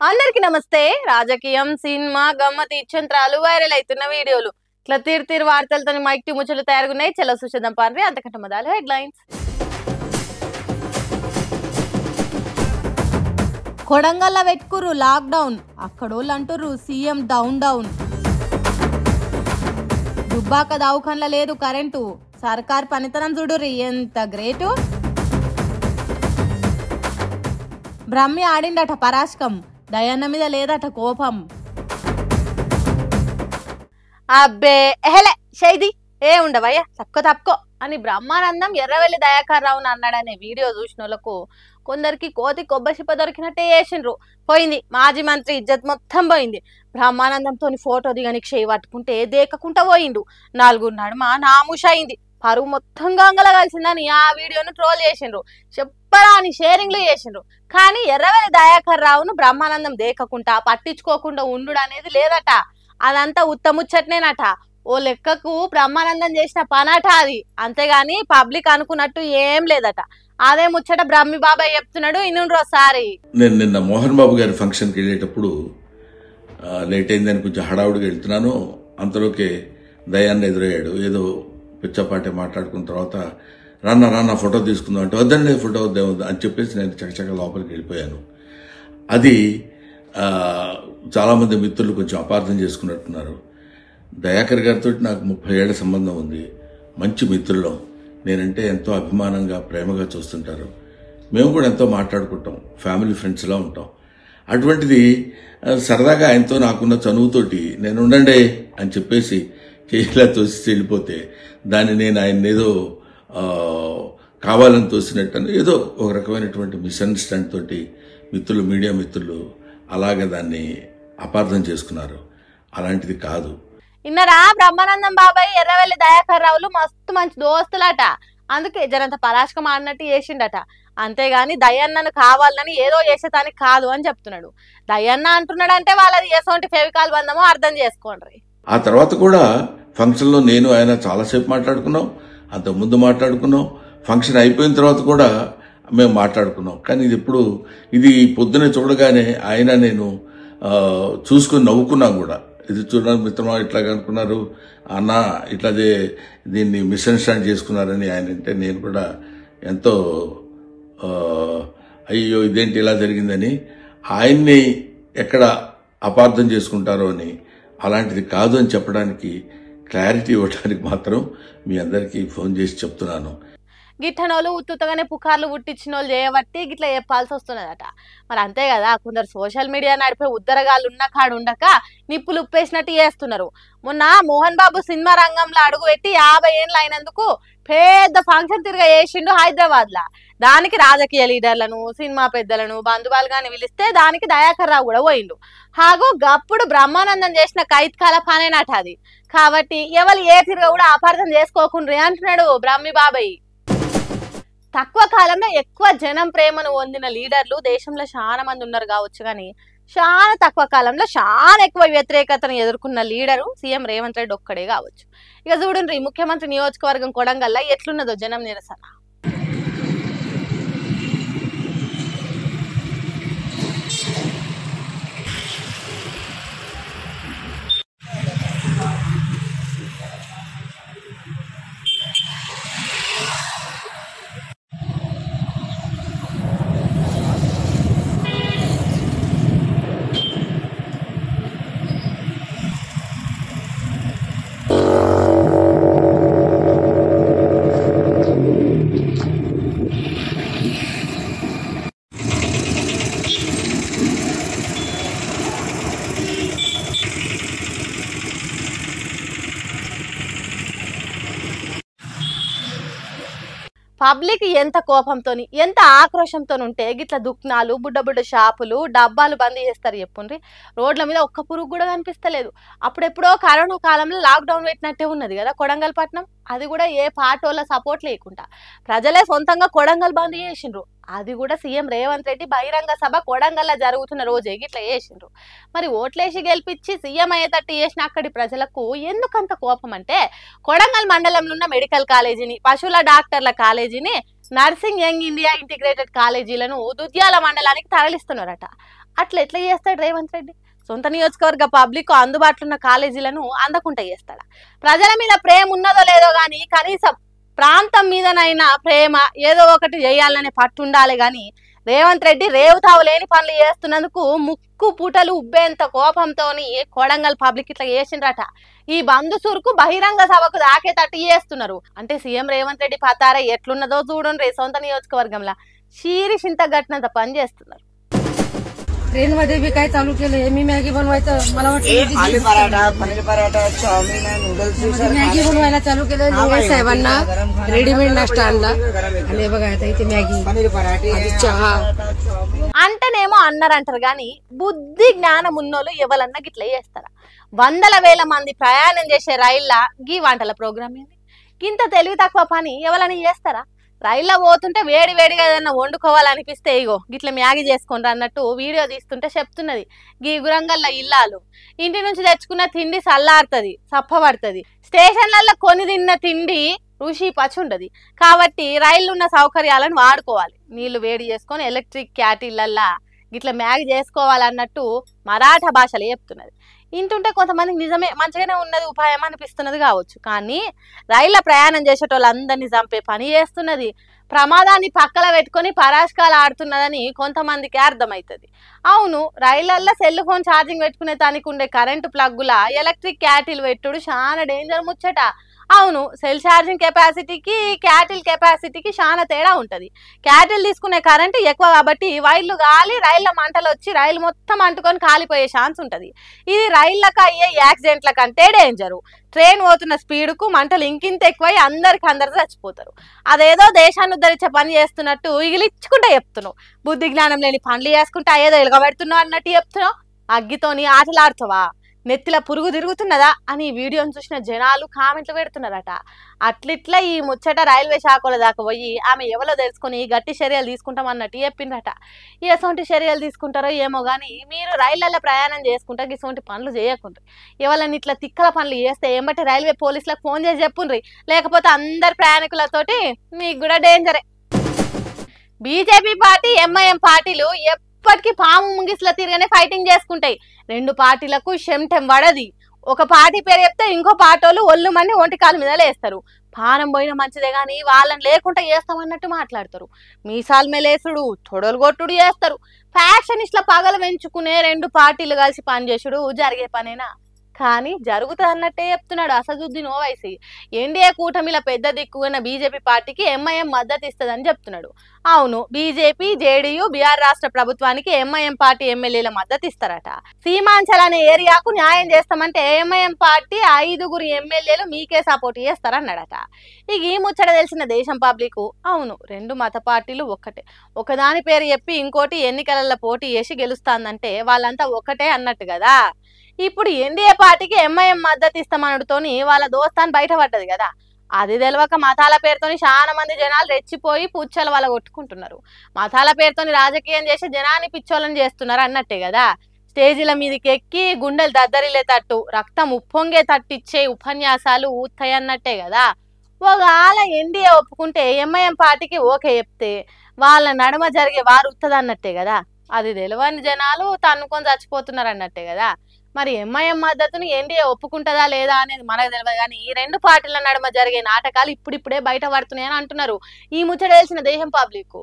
అందరికి నమస్తే. రాజకీయం, సినిమా, గమ్మతి ఇచ్చంత్రాలు, వైరల్ అవుతున్న వీడియోలు ఇట్లా తీరు వార్తలతో మైక్ ముచ్చలు తయారుగున్నాయి. చలో చూసేద్దాం పాన్రి. అంతకంటే మొదలు హెడ్లైన్స్. కొడంగల్ల వెట్కురు లాక్డౌన్, అక్కడోళ్ళు అంటుర్రు సీఎం డౌన్. దుబ్బాక దవాఖాన్ల లేదు కరెంటు, సర్కార్ పనితనం చూడుర్రి ఎంత గ్రేటు. బ్రహ్మి ఆడిండట పరాశకం, దయన్న మీద లేదట కోపం. అబ్బే ఎహలే షైది ఏ ఉండవయ్యా తక్కువ అని బ్రహ్మానందం ఎర్రవెల్లి దయాకర్ రావును అన్నాడనే వీడియో చూసిన వాళ్ళకు కొందరికి కోతి కొబ్బరిచిప్ప దొరికినట్టే చేసిండ్రు. పోయింది మాజీ మంత్రి ఇజ్జత్ మొత్తం పోయింది. బ్రహ్మానందంతో ఫోటో దిగనికి చేయి పట్టుకుంటే దేకకుండా పోయిండు. 4 నడుమ నాముష అయింది. పరువు మొత్తం గంగల కలిసిందని ఆ వీడియోను ట్రోల్ చేసిండ్రు. చెప్పరాని షేరింగ్లు చేసిండ్రు. కానీ ఎర్రవెల్లి దయాకర్ రావును బ్రహ్మానందం దేకకుండా పట్టించుకోకుండా ఉండు అనేది లేదట. అదంతా ఉత్తముచ్చట్నేనట. ఓ లెక్కకు బ్రహ్మానందం చేసిన పనట అది, అంతేగాని పబ్లిక్ అనుకున్నట్టు ఏం లేదట. అదే ముచ్చట బ్రహ్మి బాబాయ్ చెప్తున్నాడు. ఇన్నుండ్రోసారి నేను నిన్న మోహన్ బాబు గారి ఫంక్షన్కి వెళ్ళేటప్పుడు లేట్ అయిందని కొంచెం హడావుడిగా వెళ్తున్నాను. అంతలోకే దయాన్ని ఎదురయ్యాడు. ఏదో పిచ్చపాటి మాట్లాడుకున్న తర్వాత రాన్న ఫోటో తీసుకుందాం అంటే వద్దండి ఫోటో వద్ద అని చెప్పేసి నేను చకచక లోపలికి వెళ్ళిపోయాను. అది చాలామంది మిత్రులు కొంచెం అపార్థం చేసుకున్నట్టున్నారు. దయాకర్ గారితో నాకు 30 ఏళ్ల సంబంధం ఉంది. మంచి మిత్రులం. నేనంటే ఎంతో అభిమానంగా ప్రేమగా చూస్తుంటారు. మేము కూడా ఎంతో మాట్లాడుకుంటాం, ఫ్యామిలీ ఫ్రెండ్స్లా ఉంటాం. అటువంటిది సరదాగా ఆయనతో నాకున్న చనువుతోటి నేను ఉండండి అని చెప్పేసి చేయిలా తోసి వెళ్ళిపోతే దాన్ని నేను ఆయన ఏదో కావాలని తోసినట్టు ఏదో ఒక రకమైనటువంటి మిస్అండర్స్టాండ్ తోటి మిత్రులు, మీడియా మిత్రులు అలాగే దాన్ని అపార్థం చేసుకున్నారు. అలాంటిది కాదు. ఇన్నరా బ్రహ్మానందం బాబాయ్ ఎర్రవెల్లి దయాకర్ రావులు మస్తు మంచి దోస్తులట. అందుకే జనంత పరాశకం ఆడినట్టు చేసిండట. అంతేగాని దయన్నను కావాలని ఏదో చేసేదానికి కాదు అని చెప్తున్నాడు. దయన్న అంటున్నాడంటే వాళ్ళది ఎసోంటి ఫెవికాల్ బంధమో అర్థం చేసుకోండి. ఆ తర్వాత కూడా ఫంక్షన్లో నేను ఆయన చాలాసేపు మాట్లాడుకున్నాం. అంతకుముందు మాట్లాడుకున్నాం. ఫంక్షన్ అయిపోయిన తర్వాత కూడా మేము మాట్లాడుకున్నాం. కానీ ఇది పొద్దునే చూడగానే ఆయన నేను చూసుకుని నవ్వుకున్నాం కూడా. ఇది చూడడానికి మిత్రమా ఇట్లాగా అనుకున్నారు అన్న, ఇట్లాదే దీన్ని మిస్అండర్స్టాండ్ చేసుకున్నారని ఆయన అంటే నేను కూడా ఎంతో అయ్యో ఇదేంటి ఇలా జరిగిందని, ఆయన్ని ఎక్కడ అపార్థం చేసుకుంటారో అని, అలాంటిది కాదు అని చెప్పడానికి క్లారిటీ ఇవ్వడానికి మాత్రం మీ అందరికీ ఫోన్ చేసి చెప్తున్నాను. గిట్టనోళ్ళు ఉత్తుతగానే పుకార్లు పుట్టించిన వాళ్ళు చేయబట్టి గిట్లా చెప్పాల్సి వస్తున్నదట. మరి అంతే కదా, కొందరు సోషల్ మీడియా నడిపే ఉద్దరగాళ్ళు ఉన్న కాడు ఉండక నిప్పులు ఉప్పేసినట్టు చేస్తున్నారు. మొన్న మోహన్ బాబు సినిమా రంగంలో అడుగు పెట్టి 50 ఏళ్ళు అయినందుకు పెద్ద ఫంక్షన్ తిరిగా చేసిండు హైదరాబాద్ లా. దానికి రాజకీయ లీడర్లను, సినిమా పెద్దలను, బంధువులుగాని పిలిస్తే దానికి దయాకర్ రావు కూడా పోయిండు. హాగో గప్పుడు బ్రహ్మానందం చేసిన కైత్కాల పనేనట అది. కాబట్టి ఎవరు ఏ తిరిగా కూడా అపార్థం చేసుకోకుండ్రి అంటున్నాడు బ్రహ్మి బాబాయ్. తక్కువ కాలంలో ఎక్కువ జనం ప్రేమను పొందిన లీడర్లు దేశంలో చాలా మంది ఉన్నారు కావచ్చు, కానీ చాలా తక్కువ కాలంలో చాలా ఎక్కువ వ్యతిరేకతను ఎదుర్కొన్న లీడరు సీఎం రేవంత్ రెడ్డి ఒక్కడే కావచ్చు. ఇక చూడండి ముఖ్యమంత్రి నియోజకవర్గం కొడంగల్ల ఎట్లున్నదో జనం నిరసన. పబ్లిక్ ఎంత కోపంతోని ఎంత ఆక్రోషంతో ఉంటే గిట్ల దుక్నాలు బుడ్డ షాపులు డబ్బాలు బంద్ చేస్తారు చెప్పుండ్రి. రోడ్ల మీద ఒక్క పురుగు కూడా కనిపిస్తలేదు. అప్పుడెప్పుడో కరోనా కాలంలో లాక్డౌన్ పెట్టినట్టే ఉన్నది కదా కొడంగల్ పట్నం. అది కూడా ఏ పార్టీల సపోర్ట్ లేకుండా ప్రజలే సొంతంగా కొడంగల్ బంద్ చేసిండ్రు. అది కూడా సీఎం రేవంత్ రెడ్డి బహిరంగ సభ కొడంగల్లో జరుగుతున్న రోజే ఇట్లా చేసిండ్రు. మరి ఓట్లేసి గెలిపించి సీఎం అయ్యేటట్టు చేసిన అక్కడి ప్రజలకు ఎందుకంత కోపం అంటే, కొడంగల్ మండలంలో ఉన్న మెడికల్ కాలేజీని, పశువుల డాక్టర్ల కాలేజీని, నర్సింగ్ యంగ్ ఇండియా ఇంటిగ్రేటెడ్ కాలేజీలను దుద్యాల మండలానికి తరలిస్తున్నారట. అట్లా ఎట్లా చేస్తాడు రేవంత్ రెడ్డి? సొంత నియోజకవర్గ పబ్లిక్ అందుబాటులో ఉన్న కాలేజీలను అందకుండా చేస్తాడా? ప్రజల మీద ప్రేమ ఉన్నదో లేదో గాని కనీసం ప్రాంతం మీదనైనా ప్రేమ ఏదో ఒకటి చేయాలనే పట్టు ఉండాలి గాని రేవంత్ రెడ్డి రేవుతావు లేని పనులు చేస్తున్నందుకు ముక్కు పూటలు ఉబ్బేంత కోపంతోని కొడంగల్ పబ్లిక్ ఇట్లా చేసిండ్రట. ఈ బంధు సురుకు బహిరంగ సభకు దాకేటట్టు చేస్తున్నారు. అంటే సీఎం రేవంత్ రెడ్డి పతార ఎట్లున్నదో చూడండి. సొంత నియోజకవర్గంలో शीरिषिंत घटना पन చేస్తున్నారు. ट्रेन मध्ये बी काय चालू केलंय. मी मॅगी बनवायचं मला वाटतं aloo paratha paneer paratha chow mein noodles Maggi बनवायला चालू केलं. लोक साहेबांना रेडीमेड नाश्ता आणला आणि बघा आता इथे मॅगी पनीर पराठे चहा అంటేనేమో అన్నారంటారు గాని బుద్ధి జ్ఞానం ఉన్నోళ్ళు ఎవలన్నా గిట్ల చేస్తారా? వందల వేల మంది ప్రయాణం చేసే రైళ్ల గీ వంటల ప్రోగ్రామ్ ఏంది? గింత తెలివి తక్కువ పని ఎవలని చేస్తారా? రైల్లో పోతుంటే వేడి వేడిగా ఏదన్నా వండుకోవాలనిపిస్తే ఇగో గిట్ల మ్యాగీ చేసుకోండి అన్నట్టు వీడియో తీస్తుంటే చెప్తున్నది గీ గురంగల్ల ఇల్లాలు. ఇంటి నుంచి తెచ్చుకున్న తిండి సల్లారుతుంది, సప్పబడుతుంది. స్టేషన్లలో కొని తిన్న తిండి రుచి పచుండది. కాబట్టి రైళ్ళు ఉన్న సౌకర్యాలను వాడుకోవాలి. నీళ్లు వేడి చేసుకొని ఎలక్ట్రిక్ క్యాటిల్లల్లా గిట్ల మ్యాగీ చేసుకోవాలన్నట్టు మరాఠా భాషలో చెప్తున్నది. ఇంటుంటే కొంతమందికి నిజమే మంచిగానే ఉన్నది ఉపాయం అనిపిస్తున్నది కావచ్చు. కానీ రైళ్ల ప్రయాణం చేసేటోళ్ళందరినీ చంపే పని చేస్తున్నది. ప్రమాదాన్ని పక్కల పెట్టుకొని పరాష్కాలు ఆడుతున్నదని కొంతమందికి అర్థమవుతుంది. అవును, రైళ్లల్లో సెల్ ఫోన్ ఛార్జింగ్ పెట్టుకునే దానికి ఉండే కరెంటు ప్లగ్గుల ఎలక్ట్రిక్ క్యాటిల్ పెట్టుడు చాలా డేంజర్ ముచ్చట. అవును, సెల్ ఛార్జింగ్ కెపాసిటీకి క్యాటిల్ కెపాసిటీకి చాలా తేడా ఉంటుంది. క్యాటిల్ తీసుకునే కరెంటు ఎక్కువ కాబట్టి వైర్లు గాలి రైళ్ల మంటలు వచ్చి రైలు మొత్తం అంటుకొని కాలిపోయే ఛాన్స్ ఉంటుంది. ఇది రైళ్లకు అయ్యే యాక్సిడెంట్ల కంటే డేంజరు. ట్రైన్ పోతున్న స్పీడ్కు మంటలు ఇంకింత ఎక్కువై అందరు చచ్చిపోతారు. అదేదో దేశాన్ని ఉద్ధరించే పని చేస్తున్నట్టు ఇగిలిచ్చుకుంటే చెప్తున్నావు. బుద్ధి జ్ఞానం లేని పనులు చేసుకుంటే ఏదో ఎలుగబెడుతున్నావు అన్నట్టు చెప్తున్నావు. అగ్గితోని ఆటలాడుతావా? నెత్తిల పురుగు తిరుగుతున్నదా అని వీడియోను చూసిన జనాలు కామెంట్లు పెడుతున్నారట. అట్లిట్లా ఈ ముచ్చట రైల్వే శాఖల దాకా పోయి ఆమె ఎవరో తెలుసుకొని గట్టి చర్యలు తీసుకుంటామన్నట్టు చెప్పిందట. ఎసొంటి చర్యలు తీసుకుంటారో ఏమో కానీ మీరు రైళ్లలో ప్రయాణం చేసుకుంటా ఇసొంటి పనులు చేయకుండ్రి. ఎవరైనా ఇట్లా తిక్కల పనులు చేస్తే ఏమంటే రైల్వే పోలీసులకు ఫోన్ చేసి చెప్పుండ్రి. లేకపోతే అందరు ప్రయాణికులతోటి మీకు కూడా డేంజరే. బీజేపీ పార్టీ ఎంఐఎం పార్టీలు ఇప్పటికీ పాము ముంగిస్ల తిరిగానే ఫైటింగ్ చేసుకుంటాయి. రెండు పార్టీలకు షెంటెం వడది. ఒక పార్టీ పేరు చెప్తే ఇంకో పార్టీలు ఒళ్ళు మంది ఒంటికాల మీద లేస్తారు. పానం పోయిన మంచిదే గాని వాళ్ళని లేకుండా చేస్తామన్నట్టు మాట్లాడతారు. మీసాల మేలేసుడు, తొడలు కొట్టుడు చేస్తారు. ఫ్యాక్షనిస్ట్ల పగలు పెంచుకునే రెండు పార్టీలు కలిసి పనిచేసుడు జరిగే పనేనా? కానీ జరుగుతుంది అన్నట్టే చెప్తున్నాడు అసదుద్దీన్ ఓవైసీ. ఎన్డీఏ కూటమిల పెద్ద దిక్కున్న బీజేపీ పార్టీకి ఎంఐఎం మద్దతు ఇస్తుందని చెప్తున్నాడు. అవును, బీజేపీ, జేడీయూ, బీఆర్ రాష్ట్ర ప్రభుత్వానికి ఎంఐఎం పార్టీ ఎమ్మెల్యేల మద్దతు ఇస్తారట. సీమాంచల్ అనే ఏరియాకు న్యాయం చేస్తామంటే ఎంఐఎం పార్టీ 5 ఎమ్మెల్యేలు మీకే సపోర్ట్ చేస్తారన్నాడట. ఇక ఈ ముచ్చట తెలిసిన దేశం పబ్లిక్ అవును రెండు మత పార్టీలు ఒక్కటే, ఒకదాని పేరు చెప్పి ఇంకోటి ఎన్నికలలో పోటీ చేసి గెలుస్తాందంటే వాళ్ళంతా ఒక్కటే అన్నట్టు కదా. ఇప్పుడు ఎన్డీఏ పార్టీకి ఎంఐఎం మద్దతు ఇస్తామనడుతోని వాళ్ళ దోస్తాన్ని బయటపడ్డది కదా. అది తెలియక మతాల పేరుతోని చాలా మంది జనాలు రెచ్చిపోయి పుచ్చలు వాళ్ళ కొట్టుకుంటున్నారు. మతాల పేరుతోని రాజకీయం చేసి జనాన్ని పిచ్చోళ్ళని చేస్తున్నారు అన్నట్టే కదా. స్టేజీల మీదకి ఎక్కి గుండెలు దద్దరిలే తట్టు రక్తం ఉప్పొంగే తట్టిచ్చే ఉపన్యాసాలు ఊతాయి అన్నట్టే కదా. ఒకవేళ ఎన్డీఏ ఒప్పుకుంటే ఎంఐఎం పార్టీకి ఓకే చెప్తే వాళ్ళ నడుమ జరిగే వారు ఉత్తది అన్నట్టే కదా. అది తెలియని జనాలు తన్నుకొని చచ్చిపోతున్నారు అన్నట్టే కదా. మరి ఎంఐఎం మద్దతుని ఎన్డీఏ ఒప్పుకుంటుందా లేదా అనేది మనకు తెలియదు కానీ ఈ రెండు పార్టీల నడుమ జరిగే నాటకాలు ఇప్పుడిప్పుడే బయట పడుతున్నాయని అంటున్నారు. ఈ ముచ్చట తెలిసిన దేశం పబ్లిక్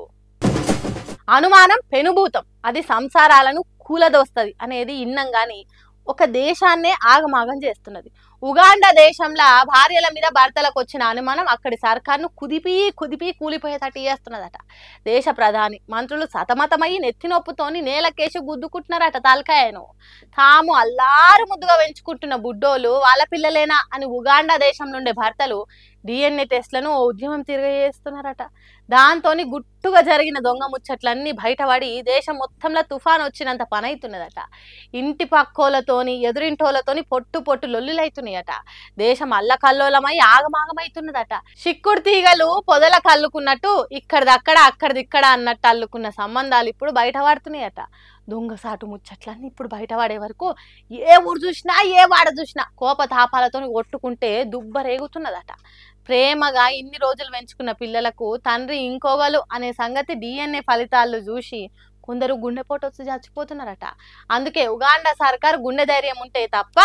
అనుమానం పెనుభూతం, అది సంసారాలను కూలదోస్తది అనేది ఇన్నం గాని ఒక దేశాన్నే ఆగమాగం చేస్తున్నది. ఉగాండా దేశంలో భార్యల మీద భర్తలకు వచ్చిన అనుమానం అక్కడి సర్కార్ను కుదిపి కూలిపోయేటట్టు చేస్తున్నదట. దేశ ప్రధాని మంత్రులు సతమతమయ్యి నెత్తినొప్పుతోని నేలకేసి గుద్దుకుంటున్నారట తలకాయను. తాము అల్లారు ముద్దుగా పెంచుకుంటున్న బుడ్డోలు వాళ్ళ పిల్లలేనా అని ఉగాండా దేశం నుండి భర్తలు డిఎన్ఏ టెస్ట్లను ఓ ఉద్యమం తిరగజేస్తున్నారట. దాంతోని గుట్టుగా జరిగిన దొంగ ముచ్చట్లన్నీ బయటపడి దేశం మొత్తంలో తుఫాన్ వచ్చినంత పని అవుతున్నదట. ఇంటి పక్కోలతోని ఎదురింటోలతోని పొట్టు పొట్టు లొల్లులైతున్నాయట. దేశం అల్లకల్లోలమై ఆగమాగమైతున్నదట. చిక్కుడు తీగలు పొదల కల్లుకున్నట్టు ఇక్కడిదక్కడ అక్కడిదిక్కడ అన్నట్టు అల్లుకున్న సంబంధాలు ఇప్పుడు బయటపడుతున్నాయట. దొంగసాటు ముచ్చట్లన్నీ ఇప్పుడు బయటపడే వరకు ఏ ఊరు చూసినా ఏ వాడ చూసినా కోపతాపాలతో కొట్టుకుంటే దుబ్బరేగుతున్నదట. ప్రేమగా ఇన్ని రోజులు పెంచుకున్న పిల్లలకు తండ్రి ఇంకోగలు అనే సంగతి డిఎన్ఏ ఫలితాలు చూసి కొందరు గుండెపోటు వచ్చి చచ్చిపోతున్నారట. అందుకే ఉగాండా సర్కార్ గుండె ధైర్యం ఉంటే తప్ప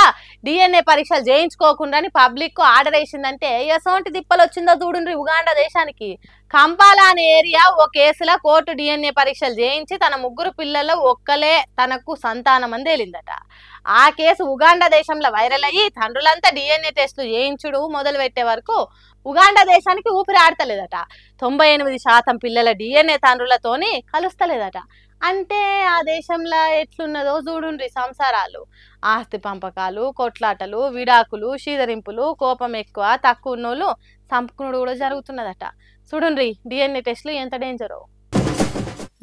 డిఎన్ఏ పరీక్షలు చేయించుకోకుండా పబ్లిక్ కు ఆర్డర్ వేసిందంటే ఎసోంటి తిప్పలు వచ్చిందో చూడండి. ఉగాండా దేశానికి కంపాలా అనే ఏరియా ఓ కేసులో కోర్టు డిఎన్ఏ పరీక్షలు చేయించి తన 3 పిల్లలు ఒక్కలే తనకు సంతానం అని తేలిందట. ఆ కేసు ఉగాండా దేశంలో వైరల్ అయ్యి తండ్రులంతా డిఎన్ఏ టెస్టులు చేయించుడు మొదలు పెట్టే వరకు ఉగాండా దేశానికి ఊపిరి ఆడతలేదట. 98% పిల్లల డిఎన్ఏ తండ్రులతోని కలుస్తలేదట. అంటే ఆ దేశంలో ఎట్లున్నదో చూడుండ్రి సంసారాలు. ఆస్తి పంపకాలు, కొట్లాటలు, విడాకులు, షీదరింపులు, కోపం ఎక్కువ తక్కువ ఉన్నోళ్ళు సంపుకునుడు కూడా జరుగుతున్నదట. చూడుండ్రి డిఎన్ఏ టెస్టులు ఎంత డేంజరో.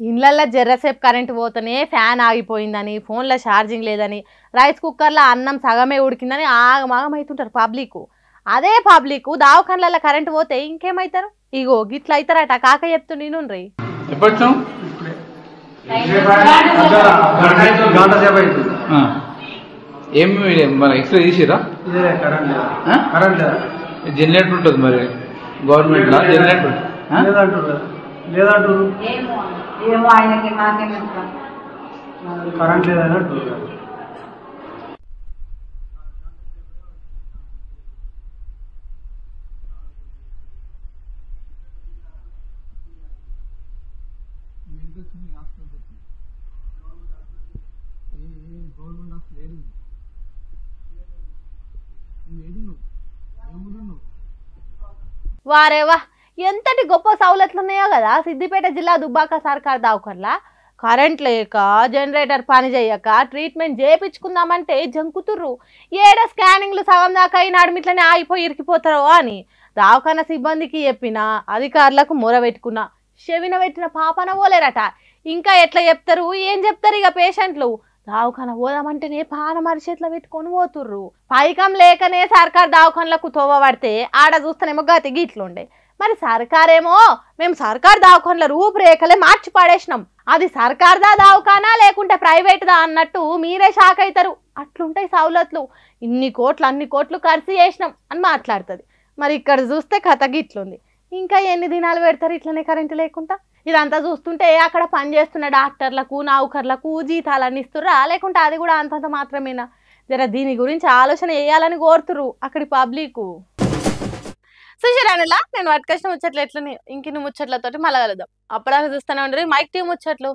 ఇండ్లల్లో జర్రసేపు కరెంటు పోతేనే ఫ్యాన్ ఆగిపోయిందని, ఫోన్లో ఛార్జింగ్ లేదని, రైస్ కుక్కర్లో అన్నం సగమే ఉడికిందని ఆగమాగం అవుతుంటారు పబ్లిక్. అదే పబ్లిక్ దావఖాన్లలో కరెంటు పోతే ఇంకేమవుతారు? ఇగో గిట్ల అవుతారట. కాక చెప్తుండి నుండ్రి. ఏమి మన ఎక్స్రే తీసిరా? జనరేటర్ ఉంటుంది మరి గవర్నమెంట్ జనరేటర్ లేదంటారు. కరెంట్ లేదంటారు. వారేవా ఎంతటి గొప్ప సౌలతులు ఉన్నాయో కదా సిద్దిపేట జిల్లా దుబ్బాక సర్కార్ దవాఖాన్లా. కరెంట్ లేక జనరేటర్ పని చేయక ట్రీట్మెంట్ చేయించుకుందామంటే జంకుతుర్రు. ఏడ స్కానింగ్లు సగం దాకా అయినాడు ఇట్లనే ఆగిపోయి ఇరికిపోతారో అని దవాఖాన సిబ్బందికి చెప్పిన అధికారులకు మొరబెట్టుకున్నా చెవిన పెట్టిన పాపన పోలేరట. ఇంకా ఎట్లా చెప్తారు, ఏం చెప్తారు ఇక పేషెంట్లు? దవాఖాన పోదామంటేనే పాన చేతిలో పెట్టుకొని పోతుర్రు. పైకం లేకనే సర్కార్ దవాఖాన్లకు తోవ పడితే ఆడ చూస్తేనేమో గతి గిట్లుండే. మరి సర్కారేమో మేము సర్కార్ దవాఖాన్ల రూపురేఖలే మార్చి పడేసినాం, అది సర్కార్దా దవాఖానా లేకుంటే ప్రైవేట్దా అన్నట్టు మీరే షాక్ అవుతారు. అట్లుంటాయి సౌలతులు. అన్ని కోట్లు ఖర్చు చేసినాం అని మాట్లాడుతుంది. మరి ఇక్కడ చూస్తే కథ గిట్లుంది. ఇంకా ఎన్ని దినాలు పెడతారు ఇట్లనే కరెంటు లేకుండా? ఇదంతా చూస్తుంటే అక్కడ పనిచేస్తున్న డాక్టర్లకు నౌకర్లకు జీతాలన్నీ ఇస్తుర్రా లేకుంటే అది కూడా అంతంత మాత్రమేనా? జర దీని గురించి ఆలోచన వేయాలని కోరుతురు అక్కడి పబ్లిక్. సుశీరానులా నేను పట్టుకొచ్చిన ముచ్చట్లు ఎట్లని ఇంకిన్ని ముచ్చట్లతోటి మళ్ళా కలుద్దాం. అప్పటిదాకా చూస్తూనే ఉండరు మైక్ టీవీ ముచ్చట్లు.